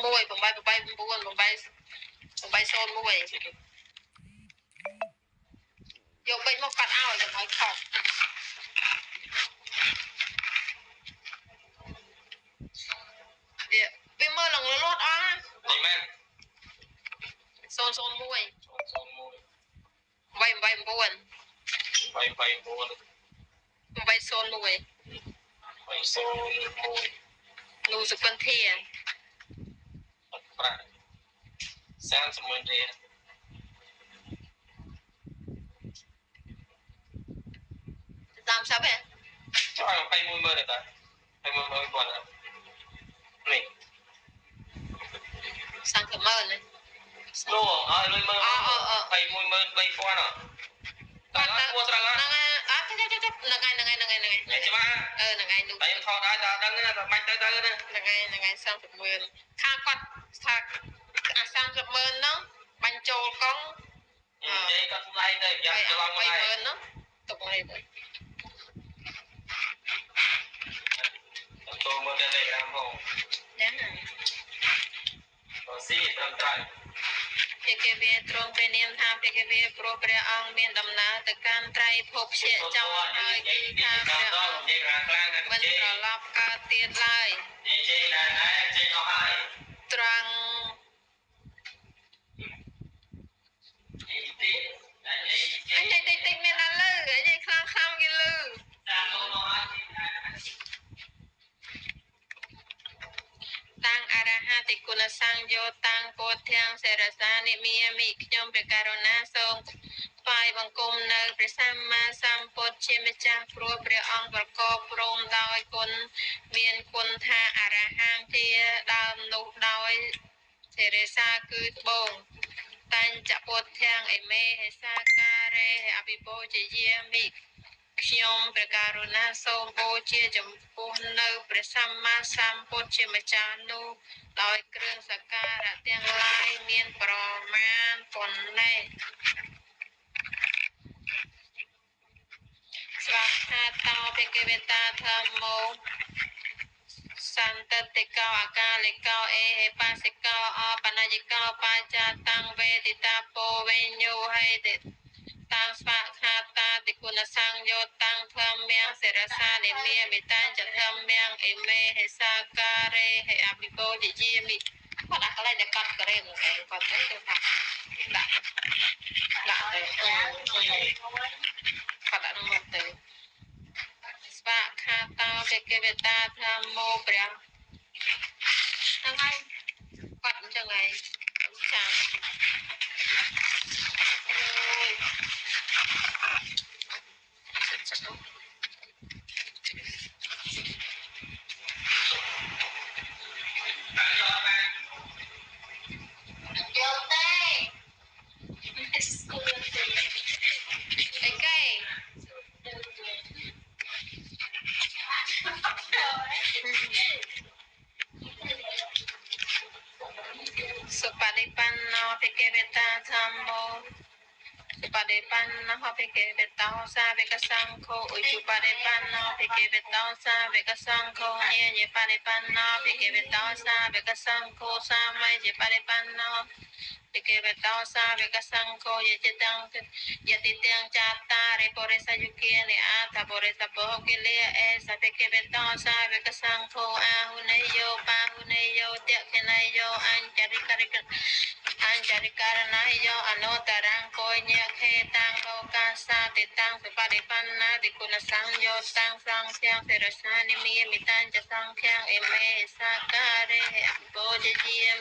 មួយ8 8 9 8 8 01យកបិចមកកាត់ឲ្យកុំឲ្យខុសវាមើលឡើងលាត់អស់ណាមែន001 001 889 នោះសុគន្ធាប្រាក់30,000រៀល30ហ៎ចុះឲ្យ21,000ទេតា21,000នេះ30,000នេះនោះឲ្យលុយមើល21,300តើគាត់គួរត្រង់ហ្នឹងអត់ចាំហ្នឹងហើយច្បាស់ហ្នឹងហើយនោះតែខ្ញុំថតឲ្យដល់ដឹងណាតែបាច់ទៅហ្នឹងហើយ30,000ខាគាត់ថាអា30,000ហ្នឹងបាញ់ចូលកង់និយាយគាត់ថ្លៃទៅយ៉ាងច្រឡំហ្នឹងហ្នឹងទុកនេះទៅចូលមើល Telegram ផងយ៉ាងណាបើស៊ីត្រឹមត្រូវពីគេវាត្រង់ព្រះនាមថាពីគេវាព្រោះព្រះអង្គមានដំណើរទៅកាន់ត្រៃភពជាចោលហើយគឺថាព្រះអង្គមិនត្រឡប់កើតទៀតឡើយនិយាយដែរចេញអស់ហើយត្រង់អញតិចមានដល់លឺអញខ្លាំងគេលឺតាំងអរហតិគុណសង្ឃយោតាំងពោធិសេរសានិមាមិខ្ញុំព្រះករុណាសូមថ្វាយបង្គំនៅព្រះសម្មាសម្ពុទ្ធជាម្ចាស់ព្រោះព្រះអង្គប្រកបព្រមដោយគុណមានគុណថាអរហង្គជាដើមនោះដោយសេរសាគឺត្បូងតាញ់ចពុទ្ធទាំងអេមេហេសាការេអភិបូជយាមិខ្ញុំព្រះករុណាសូមបូជាចំពោះនៅព្រះសម្មាសម្ពុទ្ធជាម្ចាស់នោះដោយគ្រឿងសក្ការៈទាំងឡាយមានប្រមាណប៉ុណ្ណេះស្វាខាតោភិក្ខវេតាធម្មោសន្តតិកោអកាલિកោអេហេបាសិកោអបនញ្ញកោបាចាតាំងវេទិតាពោវេញោហេតិតាំងស្វាខាតាតិគុណសង្ឃយោតាំងធម្មំសិរសានិមាមិតាំងចធម្មំអេមេហេសាការេហេអភិបោជយាមិគាត់ដាក់កន្លែងដែលគាត់ក្រេមឯងគាត់ទៅថាដាក់ទៅគាត់ដាក់មកទៅស្វាខាតោភិក្ខវេតាធម្មោព្រះហ្នឹងហើយគាត់អញ្ចឹងហើយចាំអូយសុបដិបណ្ណោភិក្ខវេតាធម្មោសុបដិបណ្ណោភិក្ខវេតោសាវកសង្ឃោឧជបដិបណ្ណោភិក្ខវេតោសាវកសង្ឃោញាញបដិបណ្ណោភិក្ខវេតោសាវកសង្ឃោសាមញ្ញបដិបណ្ណោភិក្ខវេតោសាវកសង្ឃោយតិតាំងយតិទាំងចាតារិបរិសយុគានិអាតបរិសបោកិលេអេសភិក្ខវេតោសាវកសង្ឃោអាហុនេយោបាហុនេយោតេខេណៃយោអញ្ចរិករណៃយោអនុតរង្គោញខេតាំងលោកាសាតិតាំងសុបដិបណ្ណាតិគុណសង្ឃយោតាំងសង្ឃទាំងសិរសានិមាមិតាំងចសង្ឃទាំងអេមេសាការេអបោជយា